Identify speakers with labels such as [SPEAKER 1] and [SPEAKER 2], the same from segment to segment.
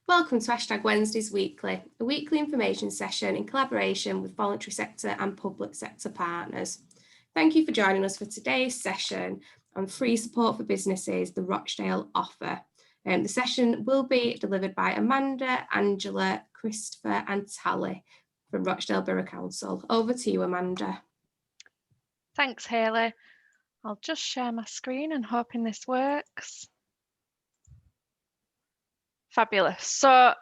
[SPEAKER 1] Welcome to #Wednesdays Weekly, a weekly information session in collaboration with voluntary sector and public sector partners. Thank you for joining us for today's session on free support for businesses, the Rochdale Offer. The session will be delivered by Amanda, Angela, Christopher and Tally from Rochdale Borough Council. Over to you, Amanda.
[SPEAKER 2] Thanks, Hayley. I'll just share my screen and hoping this works. Fabulous. So,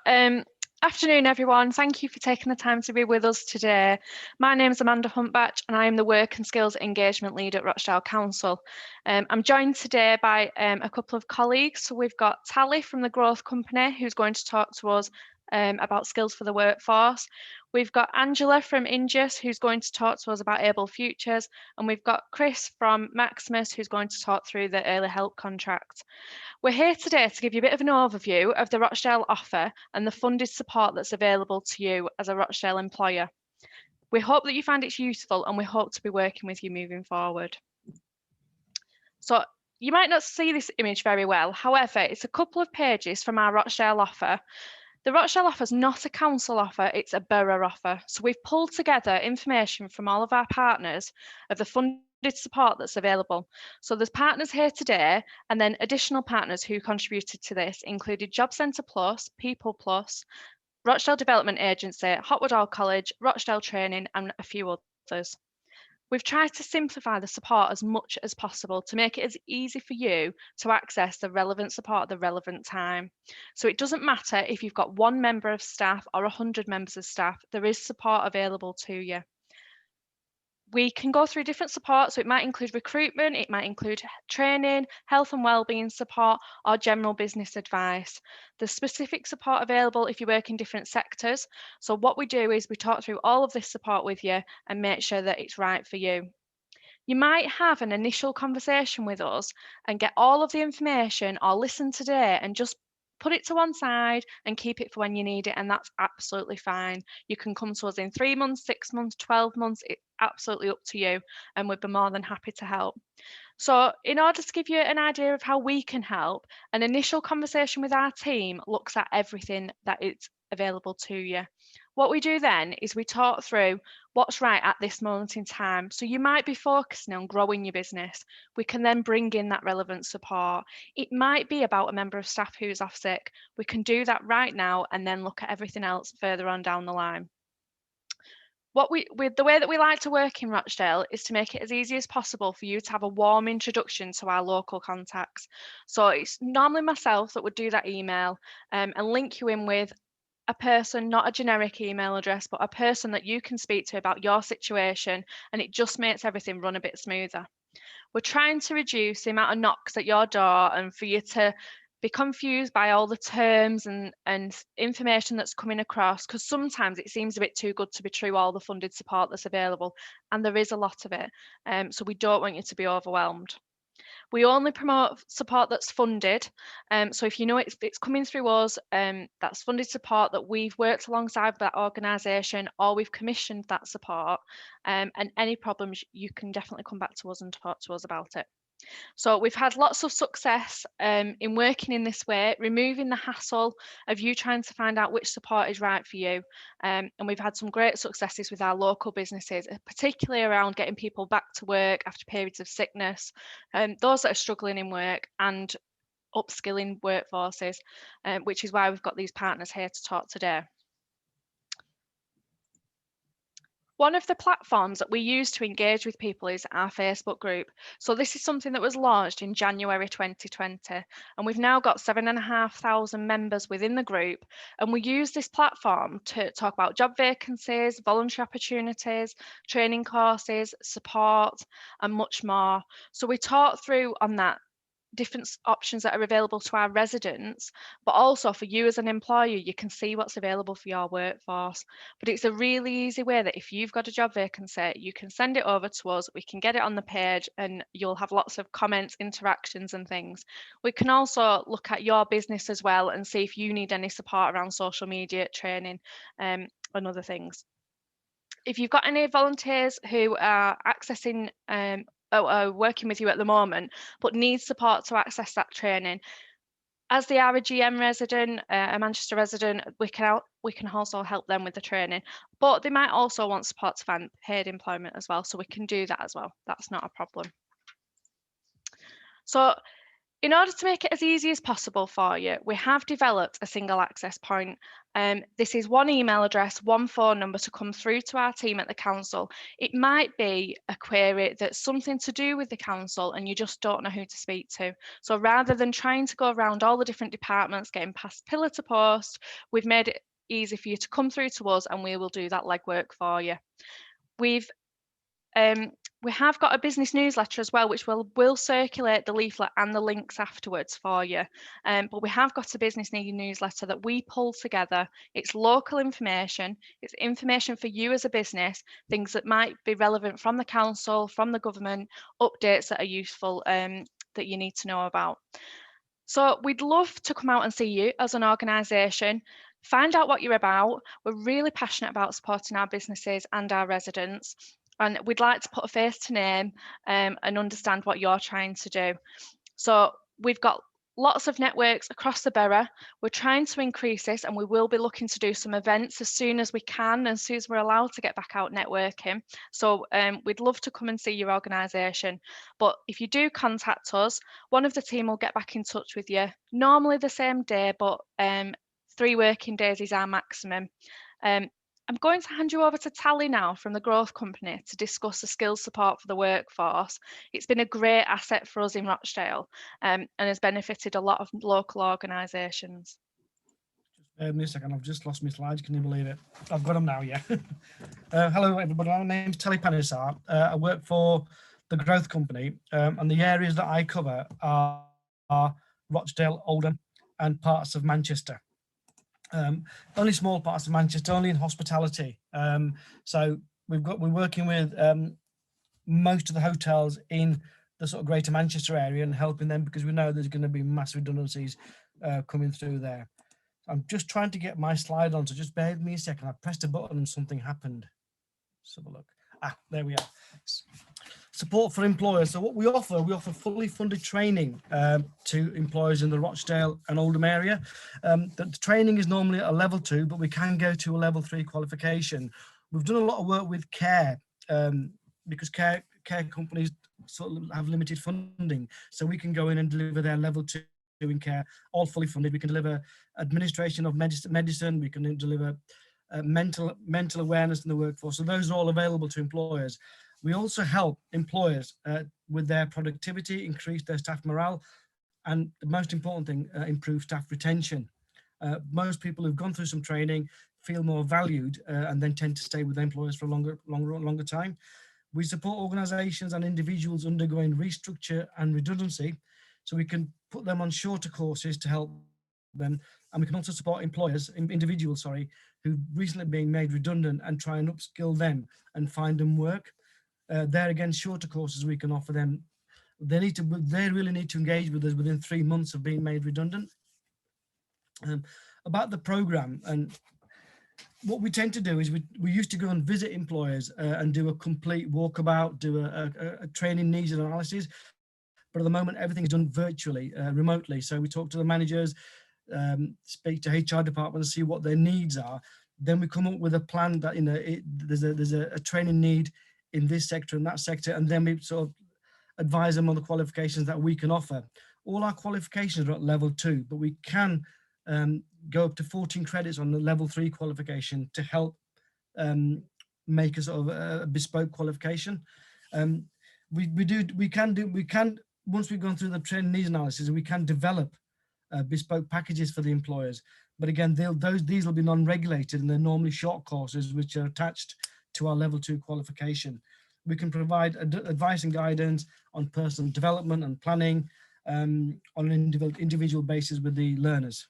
[SPEAKER 2] afternoon, everyone. Thank you for taking the time to be with us today. My name is Amanda Huntbach and I am the Work and Skills Engagement Lead at Rochdale Council. I'm joined today by a couple of colleagues. So we've got Tally from the Growth Company, who's going to talk to us about skills for the workforce. We've got Angela from Ingus, who's going to talk to us about Able Futures. And we've got Chris from MAXIMUS, who's going to talk through the early help contract. We're here today to give you a bit of an overview of the Rochdale Offer and the funded support that's available to you as a Rochdale employer. We hope that you find it useful and we hope to be working with you moving forward. So you might not see this image very well. However, it's a couple of pages from our Rochdale Offer. The Rochdale Offer is not a council offer, it's a borough offer. So we've pulled together information from all of our partners of the funded support that's available. So there's partners here today, and then additional partners who contributed to this included Job Centre Plus, People Plus, Rochdale Development Agency, Hotwood Hall College, Rochdale Training, and a few others. We've tried to simplify the support as much as possible to make it as easy for you to access the relevant support at the relevant time. So it doesn't matter if you've got one member of staff or 100 members of staff, there is support available to you. We can go through different support, so it might include recruitment, it might include training, health and wellbeing support, or general business advice. There's specific support available if you work in different sectors. So what we do is we talk through all of this support with you and make sure that it's right for you. You might have an initial conversation with us and get all of the information or listen today and just put it to one side and keep it for when you need it, and that's absolutely fine. You can come to us in 3 months, 6 months, 12 months, it's absolutely up to you, and we'd be more than happy to help. So in order to give you an idea of how we can help, an initial conversation with our team looks at everything that is available to you. What we do then is we talk through what's right at this moment in time. So you might be focusing on growing your business. We can then bring in that relevant support. It might be about a member of staff who's off sick. We can do that right now and then look at everything else further on down the line. The way that we like to work in Rochdale is to make it as easy as possible for you to have a warm introduction to our local contacts. So it's normally myself that would do that email and link you in with a person, not a generic email address, but a person that you can speak to about your situation, and it just makes everything run a bit smoother. We're trying to reduce the amount of knocks at your door and for you to be confused by all the terms and information that's coming across, because sometimes it seems a bit too good to be true, all the funded support that's available, and there is a lot of it. So we don't want you to be overwhelmed. We only promote support that's funded. So if you know it's coming through us, that's funded support that we've worked alongside that organisation or we've commissioned that support, and any problems, you can definitely come back to us and talk to us about it. So we've had lots of success in working in this way, removing the hassle of you trying to find out which support is right for you. And we've had some great successes with our local businesses, particularly around getting people back to work after periods of sickness, those that are struggling in work, and upskilling workforces, which is why we've got these partners here to talk today. One of the platforms that we use to engage with people is our Facebook group. So this is something that was launched in January 2020, and we've now got 7,500 members within the group. And we use this platform to talk about job vacancies, voluntary opportunities, training courses, support, and much more. So we talk through on that different options that are available to our residents, but also for you as an employer, you can see what's available for your workforce. But it's a really easy way that if you've got a job vacancy, you can send it over to us, we can get it on the page, and you'll have lots of comments, interactions and things. We can also look at your business as well and see if you need any support around social media training and other things. If you've got any volunteers who are accessing working with you at the moment but need support to access that training, As they are a GM resident, a Manchester resident, we can also help them with the training, but they might also want support to find paid employment as well, so we can do that as well. That's not a problem. So in order to make it as easy as possible for you, we have developed a single access point. This is one email address, one phone number to come through to our team at the council. It might be a query that's something to do with the council and you just don't know who to speak to. So rather than trying to go around all the different departments, getting past pillar to post, we've made it easy for you to come through to us and we will do that legwork for you. We have got a business newsletter as well, which will circulate the leaflet and the links afterwards for you. But we have got a business newsletter that we pull together. It's local information. It's information for you as a business, things that might be relevant from the council, from the government, updates that are useful that you need to know about. So we'd love to come out and see you as an organisation, find out what you're about. We're really passionate about supporting our businesses and our residents. And we'd like to put a face to name and understand what you're trying to do. So we've got lots of networks across the borough. We're trying to increase this and we will be looking to do some events as soon as we can, as soon as we're allowed to get back out networking. So we'd love to come and see your organisation. But if you do contact us, one of the team will get back in touch with you, normally the same day, but 3 working days is our maximum. I'm going to hand you over to Tally now from the Growth Company to discuss the skills support for the workforce. It's been a great asset for us in Rochdale and has benefited a lot of local organisations.
[SPEAKER 3] Just bear with me a second, I've just lost my slides, can you believe it? I've got them now, yeah. Hello everybody, my name's Panesar. I work for the Growth Company and the areas that I cover are Rochdale, Oldham and parts of Manchester. Only small parts of Manchester, only in hospitality. So we're working with most of the hotels in the sort of greater Manchester area and helping them because we know there's going to be massive redundancies coming through there. I'm just trying to get my slide on, so just bear with me a second. I pressed a button and something happened. Let's have a look. There we are. Support for employers. So what we offer fully funded training to employers in the Rochdale and Oldham area. The training is normally a level 2, but we can go to a level 3 qualification. We've done a lot of work with care because care companies sort of have limited funding. So we can go in and deliver their level 2 in care, all fully funded. We can deliver administration of medicine. We can deliver mental awareness in the workforce. So those are all available to employers. We also help employers with their productivity, increase their staff morale, and the most important thing, improve staff retention. Most people who've gone through some training feel more valued and then tend to stay with their employers for a longer time. We support organisations and individuals undergoing restructure and redundancy, so we can put them on shorter courses to help them, and we can also support individuals, who've recently been made redundant and try and upskill them and find them work. There again, shorter courses we can offer them. They really need to engage with us within 3 months of being made redundant. About the programme, and what we tend to do is we used to go and visit employers and do a complete walkabout, do a training needs analysis. But at the moment, everything is done virtually, remotely. So we talk to the managers, speak to HR department and see what their needs are. Then we come up with a plan that there's a training need in this sector and that sector, and then we sort of advise them on the qualifications that we can offer. All our qualifications are at level 2, but we can go up to 14 credits on the level 3 qualification to help make a sort of a bespoke qualification. We can once we've gone through the training needs analysis, we can develop bespoke packages for the employers. But again, these will be non-regulated and they're normally short courses which are attached to our level 2 qualification. We can provide advice and guidance on personal development and planning on an individual basis with the learners.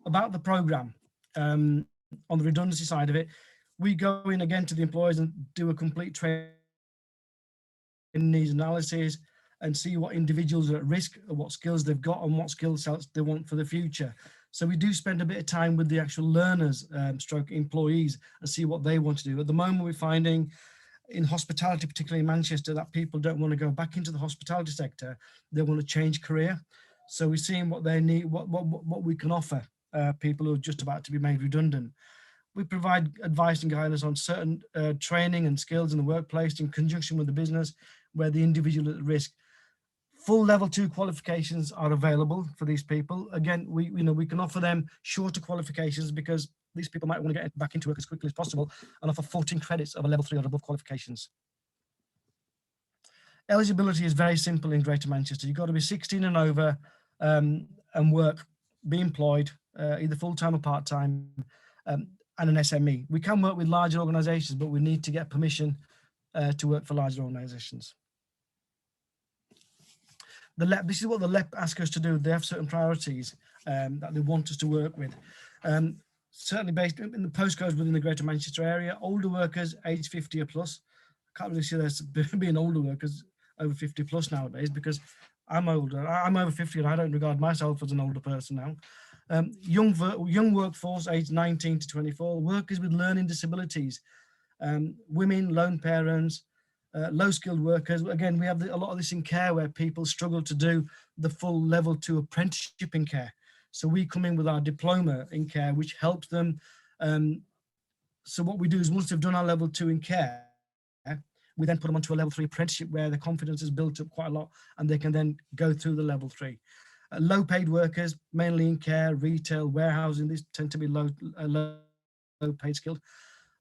[SPEAKER 3] About the programme, on the redundancy side of it, we go in again to the employers and do a complete training needs analysis and see what individuals are at risk, what skills they've got and what skill sets they want for the future. So we do spend a bit of time with the actual learners, stroke employees, and see what they want to do. At the moment, we're finding in hospitality, particularly in Manchester, that people don't want to go back into the hospitality sector. They want to change career. So we're seeing what they need, what we can offer people who are just about to be made redundant. We provide advice and guidance on certain training and skills in the workplace in conjunction with the business where the individual is at risk. Full level 2 qualifications are available for these people. Again, we can offer them shorter qualifications because these people might want to get back into work as quickly as possible and offer 14 credits of a level 3 or above qualifications. Eligibility is very simple in Greater Manchester. You've got to be 16 and over and work, be employed, either full-time or part-time, and an SME. We can work with larger organisations, but we need to get permission to work for larger organisations. This is what the LEP ask us to do. They have certain priorities that they want us to work with. Certainly based in the postcodes within the Greater Manchester area, older workers aged 50 or plus. I can't really see there's being older workers over 50 plus nowadays because I'm older. I'm over 50 and I don't regard myself as an older person now. Young workforce aged 19 to 24, workers with learning disabilities, women, lone parents, low skilled workers. Again, we have a lot of this in care where people struggle to do the full level 2 apprenticeship in care. So we come in with our diploma in care, which helps them. So what we do is once they've done our level 2 in care, we then put them onto a level 3 apprenticeship where their confidence is built up quite a lot and they can then go through the level 3. Low paid workers, mainly in care, retail, warehousing, these tend to be low paid skilled.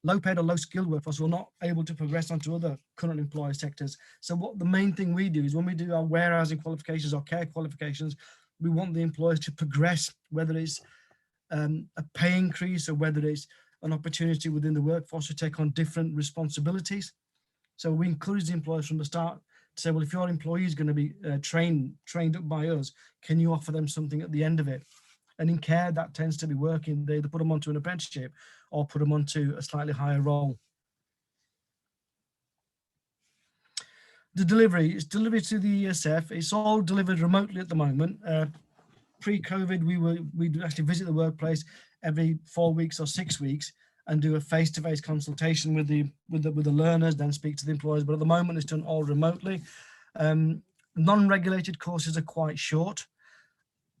[SPEAKER 3] Low paid or low skilled workforce who are not able to progress onto other current employer sectors. So what the main thing we do is when we do our warehousing qualifications or care qualifications, we want the employers to progress, whether it's a pay increase or whether it's an opportunity within the workforce to take on different responsibilities. So we encourage the employers from the start to say, well, if your employee is going to be trained up by us, can you offer them something at the end of it? And in care, that tends to be working. They either put them onto an apprenticeship or put them onto a slightly higher role. The delivery is delivered to the ESF. It's all delivered remotely at the moment. Pre-COVID, we'd actually visit the workplace every 4 weeks or 6 weeks and do a face-to-face consultation with the learners, then speak to the employers. But at the moment, it's done all remotely. Non-regulated courses are quite short.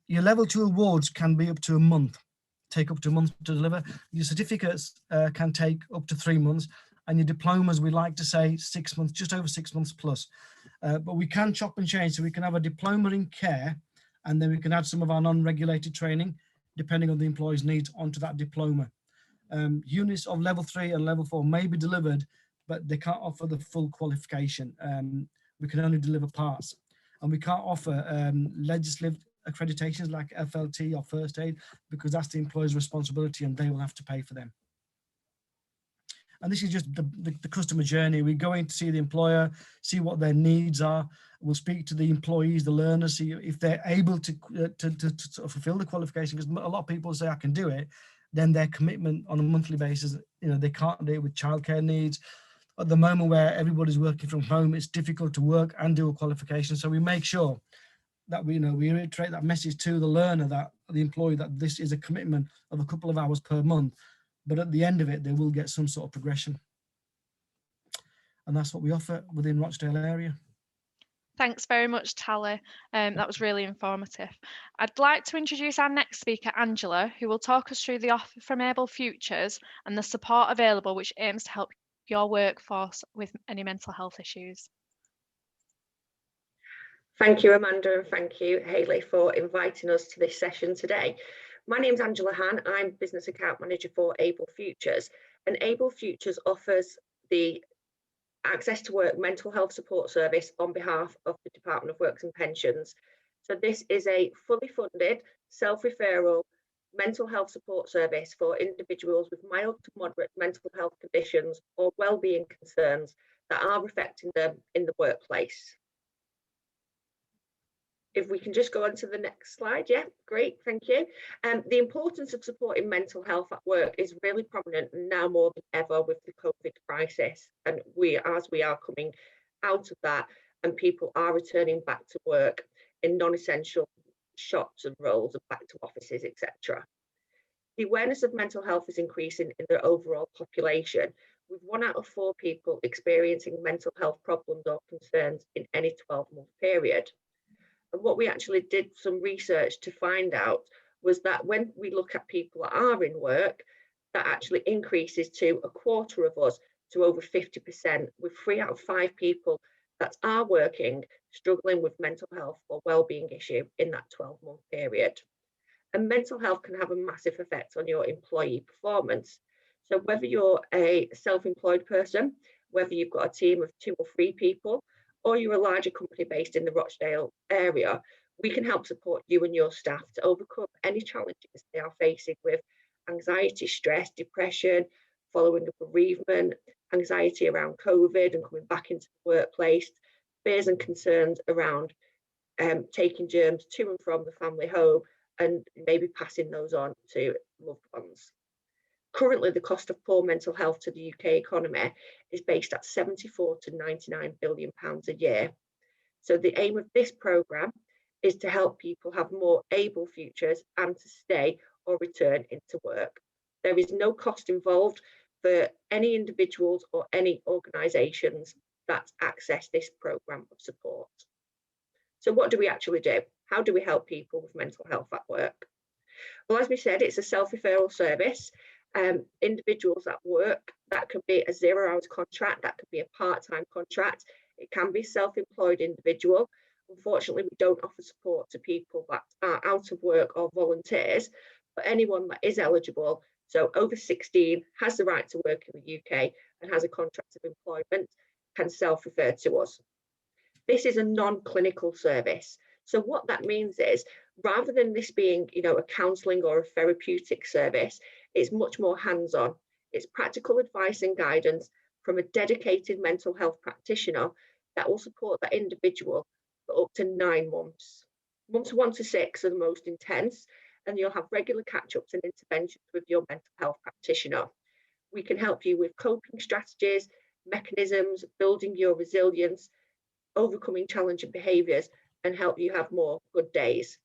[SPEAKER 3] Your level 2 awards can be up to a month, take up to a month to deliver. Your certificates can take up to 3 months, and your diplomas, we like to say 6 months, just over 6 months plus. But we can chop and change, so we can have a diploma in care, and then we can add some of our non-regulated training, depending on the employee's needs, onto that diploma. Units of level 3 and level 4 may be delivered, but they can't offer the full qualification. We can only deliver parts, and we can't offer legislative accreditations like FLT or first aid because that's the employer's responsibility and they will have to pay for them. And this is just the customer journey. We go in to see the employer, see what their needs are. We'll speak to the employees, the learners, see if they're able to sort of fulfill the qualification, because a lot of people say I can do it, then their commitment on a monthly basis, they can't do it with childcare needs. At the moment where everybody's working from home, it's difficult to work and do a qualification. So we make sure that we reiterate that message to the learner, that the employee, that this is a commitment of a couple of hours per month, but at the end of it, they will get some sort of progression. And that's what we offer within Rochdale area.
[SPEAKER 2] Thanks very much, Tally. That was really informative. I'd like to introduce our next speaker, Angela, who will talk us through the offer from Able Futures and the support available, which aims to help your workforce with any mental health issues.
[SPEAKER 4] Thank you, Amanda, and thank you, Hayley, for inviting us to this session today. My name's Angela Han. I'm Business Account Manager for Able Futures, and Able Futures offers the Access to Work mental health support service on behalf of the Department of Works and Pensions. So this is a fully funded, self-referral mental health support service for individuals with mild to moderate mental health conditions or wellbeing concerns that are affecting them in the workplace. If we can just go on to the next slide. Yeah, great, thank you. The importance of supporting mental health at work is really prominent now more than ever with the COVID crisis. And as we are coming out of that and people are returning back to work in non-essential shops and roles and back to offices, etc. The awareness of mental health is increasing in the overall population, with 1 out of 4 people experiencing mental health problems or concerns in any 12-month period. And what we actually did some research to find out was that when we look at people that are in work, that actually increases to a quarter of us to over 50%, with 3 out of 5 people that are working struggling with mental health or wellbeing issue in that 12-month period. And mental health can have a massive effect on your employee performance. So whether you're a self-employed person, whether you've got a team of 2 or 3 people, or you're a larger company based in the Rochdale area, we can help support you and your staff to overcome any challenges they are facing with anxiety, stress, depression, following a bereavement, anxiety around COVID and coming back into the workplace, fears and concerns around taking germs to and from the family home, and maybe passing those on to loved ones. Currently, the cost of poor mental health to the UK economy is based at 74 to 99 billion pounds a year. So the aim of this programme is to help people have more able futures and to stay or return into work. There is no cost involved for any individuals or any organisations that access this programme of support. So what do we actually do? How do we help people with mental health at work? Well, as we said, it's a self-referral service. Individuals at work, that could be a 0 hours contract, that could be a part-time contract, it can be self-employed individual. Unfortunately, we don't offer support to people that are out of work or volunteers, but anyone that is eligible, so over 16, has the right to work in the UK and has a contract of employment, can self-refer to us. This is a non-clinical service. So what that means is, rather than this being, a counselling or a therapeutic service, it's much more hands-on. It's practical advice and guidance from a dedicated mental health practitioner that will support that individual for up to 9 months. Months 1 to 6 are the most intense, and you'll have regular catch-ups and interventions with your mental health practitioner. We can help you with coping strategies, mechanisms, building your resilience, overcoming challenging behaviours, and help you have more good days.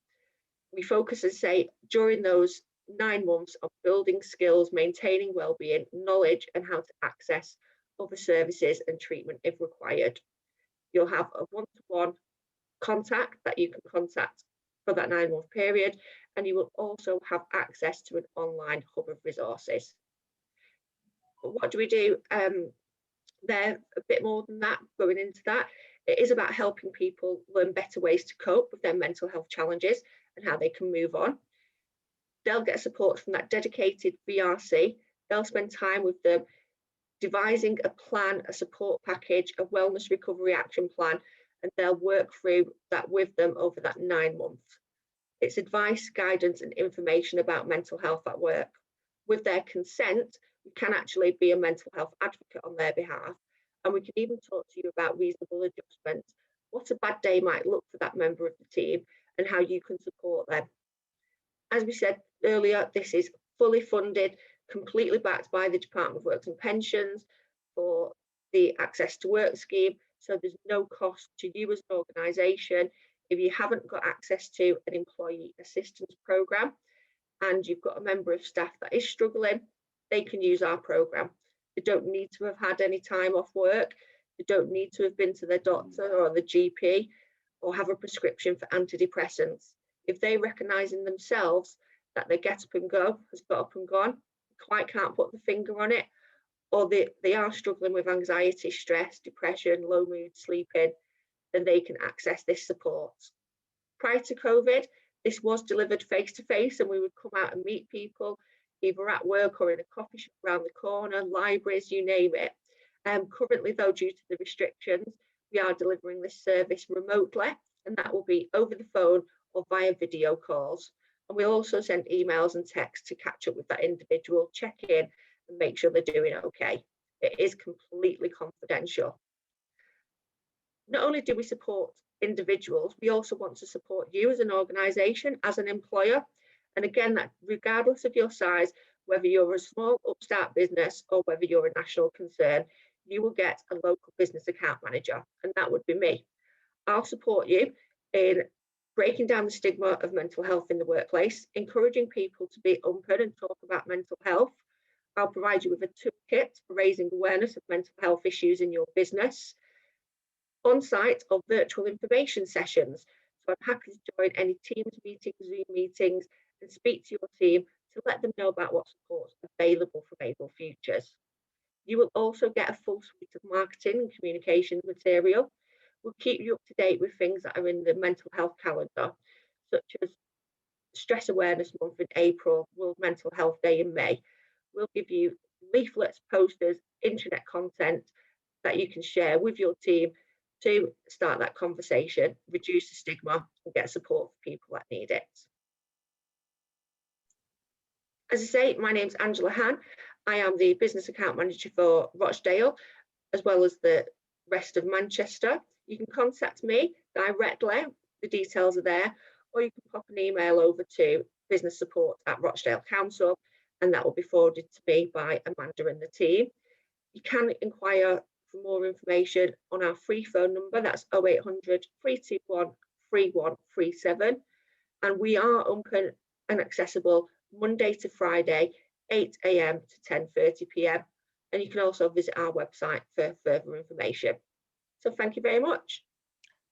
[SPEAKER 4] We focus, as I say, during those 9 months on building skills, maintaining wellbeing, knowledge, and how to access other services and treatment if required. You'll have a one-to-one contact that you can contact for that 9-month period, and you will also have access to an online hub of resources. But what do we do there? A bit more than that, going into that, it is about helping people learn better ways to cope with their mental health challenges and how they can move on. They'll get support from that dedicated VRC. They'll spend time with them devising a plan, a support package, a wellness recovery action plan, and they'll work through that with them over that 9 months. It's advice, guidance, and information about mental health at work. With their consent, we can actually be a mental health advocate on their behalf, and we can even talk to you about reasonable adjustments, what a bad day might look for that member of the team, and how you can support them. As we said earlier, this is fully funded, completely backed by the Department of Works and Pensions for the Access to Work scheme, so there's no cost to you as an organisation. If you haven't got access to an employee assistance programme and you've got a member of staff that is struggling, they can use our programme. They don't need to have had any time off work. They don't need to have been to their doctor or the GP or have a prescription for antidepressants. If they recognise in themselves that their get up and go has got up and gone, quite can't put the finger on it, or they are struggling with anxiety, stress, depression, low mood, sleeping, then they can access this support. Prior to COVID, this was delivered face-to-face, and we would come out and meet people, either at work or in a coffee shop around the corner, libraries, you name it. Currently, though, due to the restrictions, we are delivering this service remotely, and that will be over the phone or via video calls. And we'll also send emails and texts to catch up with that individual, check in and make sure they're doing okay. It is completely confidential. Not only do we support individuals, we also want to support you as an organisation, as an employer. And again, that regardless of your size, whether you're a small upstart business or whether you're a national concern, you will get a local business account manager, and that would be me. I'll support you in breaking down the stigma of mental health in the workplace, encouraging people to be open and talk about mental health, I'll provide you with a toolkit for raising awareness of mental health issues in your business, on-site or virtual information sessions. So I'm happy to join any Teams meetings, Zoom meetings, and speak to your team to let them know about what support's available from Able Futures. You will also get a full suite of marketing and communications material. We'll keep you up to date with things that are in the mental health calendar, such as Stress Awareness Month in April, World Mental Health Day in May. We'll give you leaflets, posters, internet content that you can share with your team to start that conversation, reduce the stigma, and get support for people that need it. As I say, my name's Angela Han. I am the business account manager for Rochdale, as well as the rest of Manchester. You can contact me directly, the details are there, or you can pop an email over to business support at Rochdale Council, and that will be forwarded to me by Amanda and the team. You can inquire for more information on our free phone number, that's 0800 321 3137, and we are open and accessible Monday to Friday, 8 AM to 10:30 PM, and you can also visit our website for further information. So thank you very much.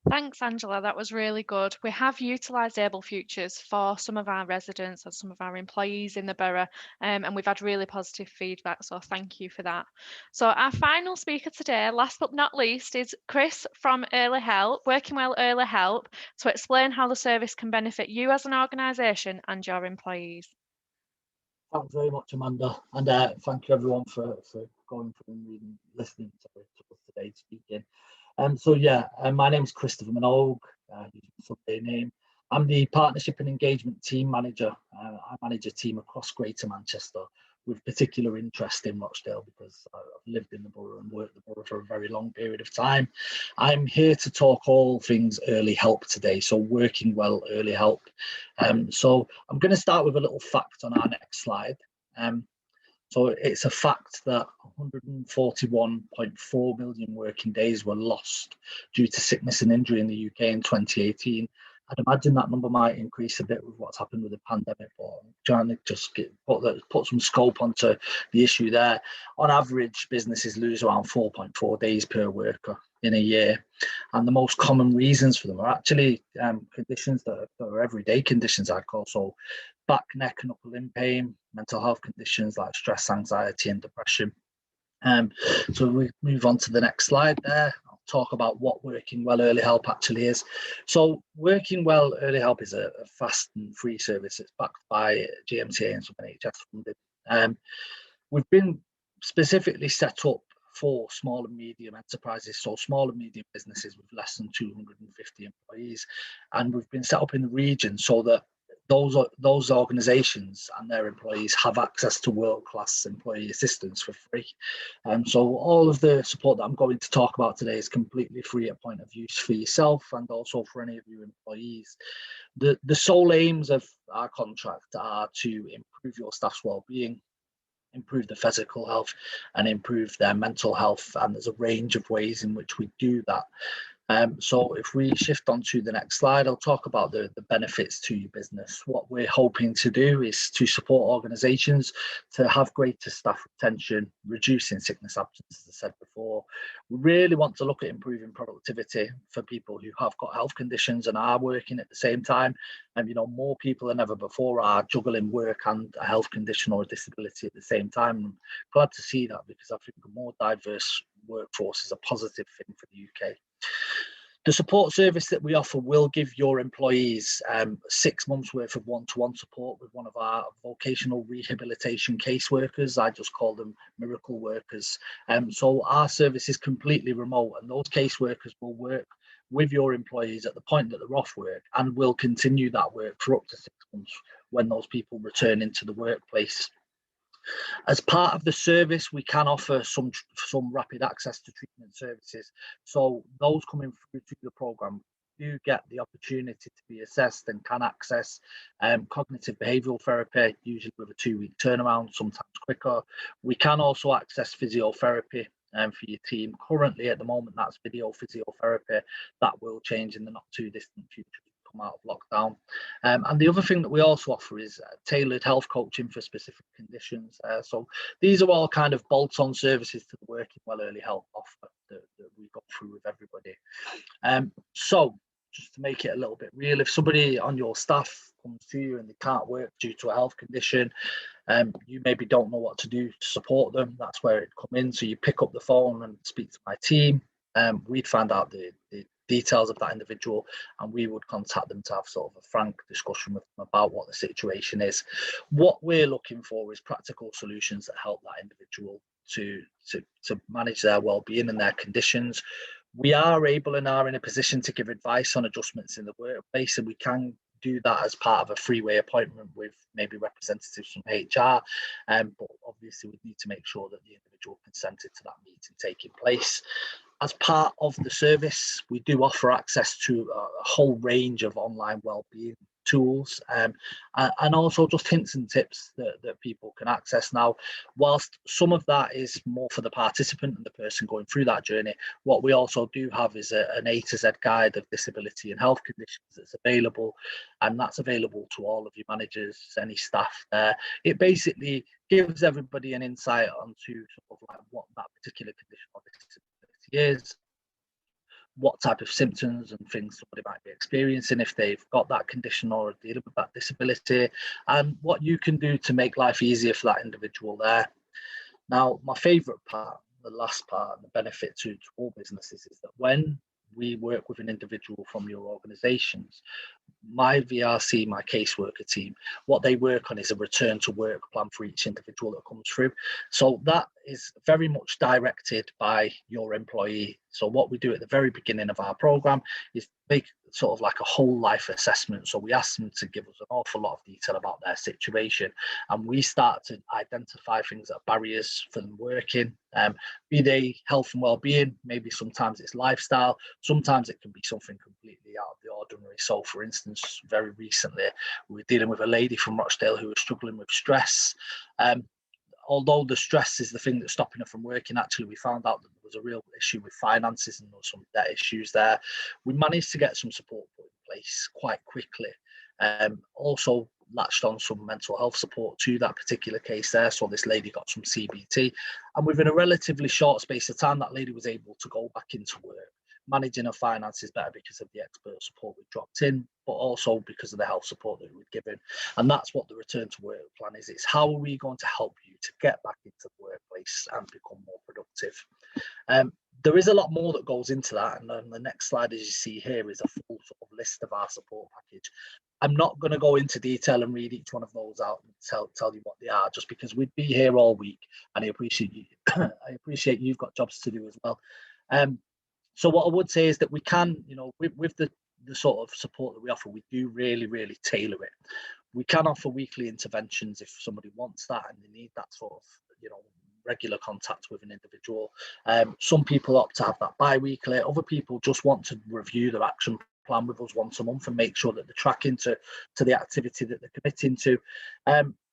[SPEAKER 2] Thanks, Angela. That was really good. We have utilised Able Futures for some of our residents and some of our employees in the borough, and we've had really positive feedback, so thank you for that. So our final speaker today, last but not least, is Chris from Early Help, Working Well Early Help, to explain how the service can benefit you as an organisation and your employees.
[SPEAKER 5] Thanks very much, Amanda, and thank you everyone for going through and reading, listening to us today speaking. So yeah, my name's Christopher Minogue, Sunday name. I'm the Partnership and Engagement Team Manager. I manage a team across Greater Manchester with particular interest in Rochdale because I've lived in the borough and worked the borough for a very long period of time. I'm here to talk all things early help today, so working well early help. So I'm going to start with a little fact on our next slide. So it's a fact that 141.4 million working days were lost due to sickness and injury in the UK in 2018. I'd imagine that number might increase a bit with what's happened with the pandemic, but I'm trying to just put some scope onto the issue there. On average, businesses lose around 4.4 days per worker in a year. And the most common reasons for them are actually conditions that are everyday conditions, I call. So back, neck and upper limb pain, mental health conditions like stress, anxiety and depression. So we move on to the next slide there. I'll talk about what Working Well Early Help actually is. So Working Well Early Help is a fast and free service. It's backed by GMTA and some NHS funding. We've been specifically set up for small and medium enterprises, so small and medium businesses with less than 250 employees. And we've been set up in the region so that those organisations and their employees have access to world-class employee assistance for free. So all of the support that I'm going to talk about today is completely free at point of use for yourself and also for any of your employees. The sole aims of our contract are to improve your staff's well-being, improve their physical health and improve their mental health, and there's a range of ways in which we do that. So if we shift on to the next slide, I'll talk about the benefits to your business. What we're hoping to do is to support organisations to have greater staff retention, reducing sickness absence, as I said before. We really want to look at improving productivity for people who have got health conditions and are working at the same time. And more people than ever before are juggling work and a health condition or a disability at the same time. I'm glad to see that because I think a more diverse workforce is a positive thing for the UK. The support service that we offer will give your employees 6 months worth of one-to-one support with one of our vocational rehabilitation caseworkers. I just call them miracle workers. So our service is completely remote, and those caseworkers will work with your employees at the point that they're off work and will continue that work for up to 6 months when those people return into the workplace. As part of the service, we can offer some rapid access to treatment services. So those coming through to the programme do get the opportunity to be assessed and can access cognitive behavioural therapy, usually with a 2-week turnaround, sometimes quicker. We can also access physiotherapy for your team. Currently, at the moment, that's video physiotherapy. That will change in the not too distant future to come out of lockdown. And the other thing that we also offer is tailored health coaching for specific conditions. So these are all kind of bolt-on services to the Working Well Early Help offer that we go through with everybody. So just to make it a little bit real, if somebody on your staff comes to you and they can't work due to a health condition, you maybe don't know what to do to support them, that's where it come in. So you pick up the phone and speak to my team. We'd find out the details of that individual, and we would contact them to have sort of a frank discussion with them about what the situation is. What we're looking for is practical solutions that help that individual to manage their well-being and their conditions. We are able and are in a position to give advice on adjustments in the workplace, and we can do that as part of a three-way appointment with maybe representatives from HR, but obviously we need to make sure that the individual consented to that meeting taking place. As part of the service, we do offer access to a whole range of online wellbeing tools, and also just hints and tips that people can access. Now, whilst some of that is more for the participant and the person going through that journey, what we also do have is an A to Z guide of disability and health conditions that's available, and that's available to all of your managers, any staff there. It basically gives everybody an insight onto sort of like what that particular condition or disability is, what type of symptoms and things somebody might be experiencing if they've got that condition or are dealing with that disability, and what you can do to make life easier for that individual there. Now, my favourite part, the last part, and the benefit to all businesses is that when we work with an individual from your organisations, my VRC, my caseworker team, what they work on is a return to work plan for each individual that comes through. So that is very much directed by your employee. So what we do at the very beginning of our program is make sort of like a whole life assessment. So we ask them to give us an awful lot of detail about their situation, and we start to identify things that are barriers for them working, be they health and well-being, maybe sometimes it's lifestyle, sometimes it can be something completely out of the ordinary. So for instance, very recently we were dealing with a lady from Rochdale who was struggling with stress. Although the stress is the thing that's stopping her from working, actually we found out that there was a real issue with finances and there was some debt issues there. We managed to get some support put in place quite quickly. Also latched on some mental health support to that particular case there. So this lady got some CBT, and within a relatively short space of time, that lady was able to go back into work, managing her finances better because of the expert support we dropped in, but also because of the health support that we'd given. And that's what the return to work plan is. It's how are we going to help you to get back into the workplace and become more productive. There is a lot more that goes into that, and on the next slide, as you see here, is a full sort of list of our support package. I'm not going to go into detail and read each one of those out and tell you what they are, just because we'd be here all week, and I appreciate you. I appreciate you've got jobs to do as well. So what I would say is that we can, you know, with the sort of support that we offer, we do really tailor it. We can offer weekly interventions if somebody wants that and they need that sort of, you know, regular contact with an individual. Some people opt to have that bi-weekly. Other people just want to review their action plan with us once a month and make sure that they're tracking to the activity that they're committing to.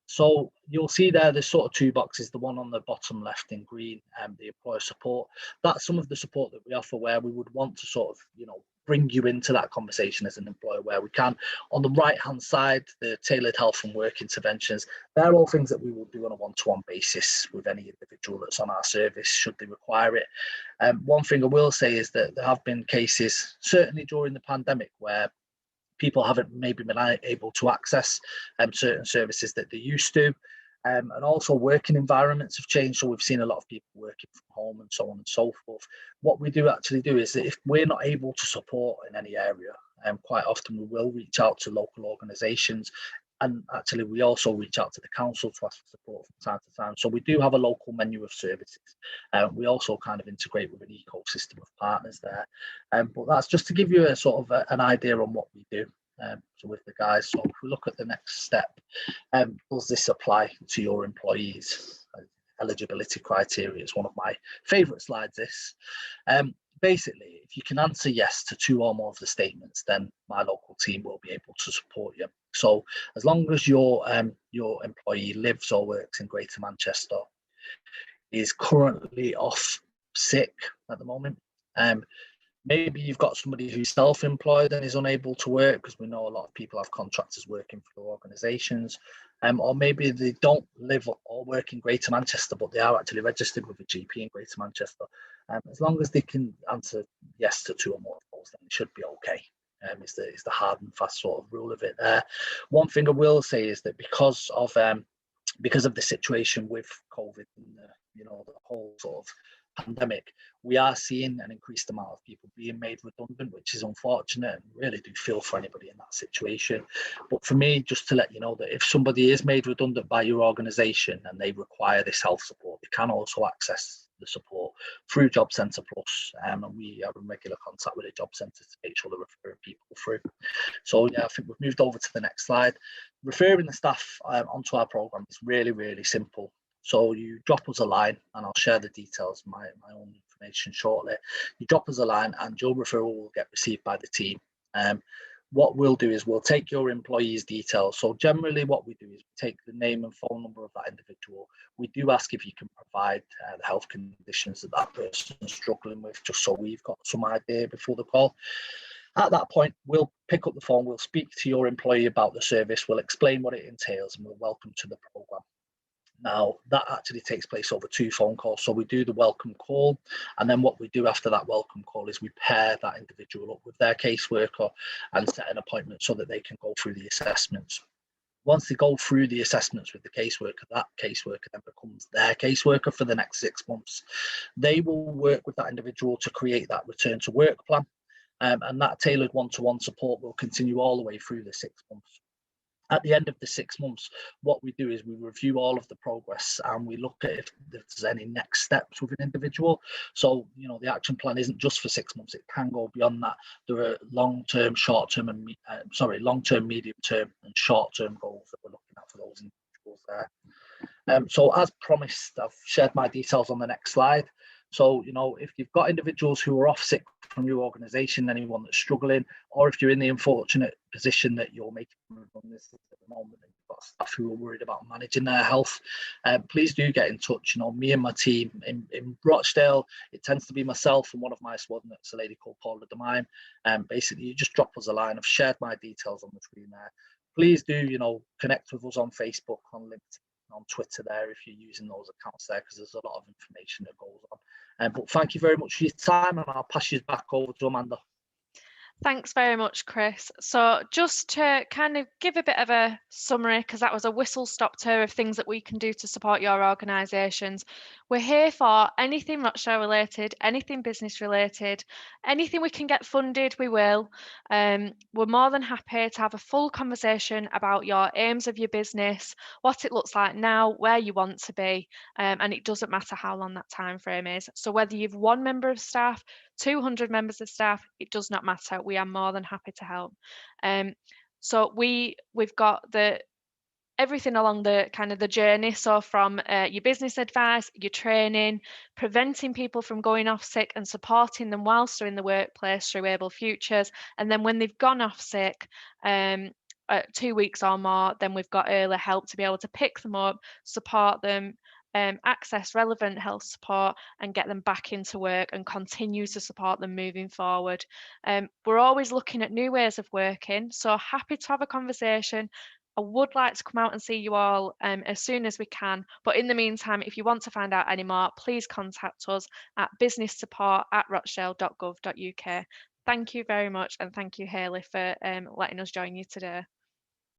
[SPEAKER 5] So you'll see there's sort of two boxes, the one on the bottom left in green, the employer support. That's some of the support that we offer where we would want to sort of, you know, bring you into that conversation as an employer where we can. On the right hand side, the tailored health and work interventions, they're all things that we will do on a one-to-one basis with any individual that's on our service should they require it. One thing I will say is that there have been cases, certainly during the pandemic, where people haven't maybe been able to access certain services that they used to. And also working environments have changed. So we've seen a lot of people working from home and so on and so forth. What we do actually do is that if we're not able to support in any area, quite often we will reach out to local organisations. And actually, we also reach out to the council to ask for support from time to time. So we do have a local menu of services. We also kind of integrate with an ecosystem of partners there. But that's just to give you a sort of an idea on what we do. So with the guys, so if we look at the next step, does this apply to your employees? Eligibility criteria is one of my favourite slides. This basically, if you can answer yes to two or more of the statements, then my local team will be able to support you. So as long as your employee lives or works in Greater Manchester, is currently off sick at the moment, Maybe you've got somebody who's self-employed and is unable to work, because we know a lot of people have contractors working for organisations, or maybe they don't live or work in Greater Manchester, but they are actually registered with a GP in Greater Manchester. As long as they can answer yes to 2 or more of those, then it should be okay. Is the hard and fast sort of rule of it there. One thing I will say is that because of the situation with COVID and the whole sort of pandemic, we are seeing an increased amount of people being made redundant, which is unfortunate, and really do feel for anybody in that situation. But for me, just to let you know that if somebody is made redundant by your organisation and they require this health support, they can also access the support through Job Centre Plus, and we are in regular contact with the Job Centre to make sure they're referring people through. So yeah, I think we've moved over to the next slide. Referring the staff onto our programme is really, really simple. So you drop us a line, and I'll share the details, my own information shortly. You drop us a line and your referral will get received by the team. What we'll do is we'll take your employee's details. So generally what we do is we take the name and phone number of that individual. We do ask if you can provide the health conditions that that person's struggling with, just so we've got some idea before the call. At that point, we'll pick up the phone, we'll speak to your employee about the service, we'll explain what it entails, and we'll welcome to the programme. Now, that actually takes place over 2 phone calls. So we do the welcome call, and then what we do after that welcome call is we pair that individual up with their caseworker and set an appointment so that they can go through the assessments. Once they go through the assessments with the caseworker, that caseworker then becomes their caseworker for the next 6 months. They will work with that individual to create that return to work plan, and that tailored one-to-one support will continue all the way through the 6 months. At the end of the 6 months, what we do is we review all of the progress and we look at if there's any next steps with an individual. So, the action plan isn't just for 6 months, it can go beyond that. There are long-term, long-term, medium-term and short-term goals that we're looking at for those individuals there. So as promised, I've shared my details on the next slide. So, if you've got individuals who are off sick from your organisation, anyone that's struggling, or if you're in the unfortunate position that you're making redundancies at the moment and you've got staff who are worried about managing their health, please do get in touch. Me and my team in Rochdale, it tends to be myself and one of my subordinates, a lady called Paula, Dermime. Basically, you just drop us a line. I've shared my details on the screen there. Please do, connect with us on Facebook, on LinkedIn, on Twitter there if you're using those accounts there, because there's a lot of information that goes on. But thank you very much for your time, and I'll pass you back over to Amanda.
[SPEAKER 2] Thanks very much, Chris. So just to kind of give a bit of a summary, because that was a whistle-stop tour of things that we can do to support your organisations. We're here for anything Rochdale related, anything business related, anything we can get funded, we will. We're more than happy to have a full conversation about your aims of your business, what it looks like now, where you want to be, and it doesn't matter how long that time frame is. So whether you've 1 member of staff, 200 members of staff, it does not matter. We are more than happy to help. So we've got everything along the kind of the journey. So from your business advice, your training, preventing people from going off sick and supporting them whilst they're in the workplace through Able Futures. And then when they've gone off sick, 2 weeks or more, then we've got early help to be able to pick them up, support them, access relevant health support and get them back into work and continue to support them moving forward. We're always looking at new ways of working, so happy to have a conversation. I would like to come out and see you all as soon as we can, but in the meantime, if you want to find out any more, please contact us at businesssupport@rochdale.gov.uk. Thank you very much, and thank you, Hayley, for letting us join you today.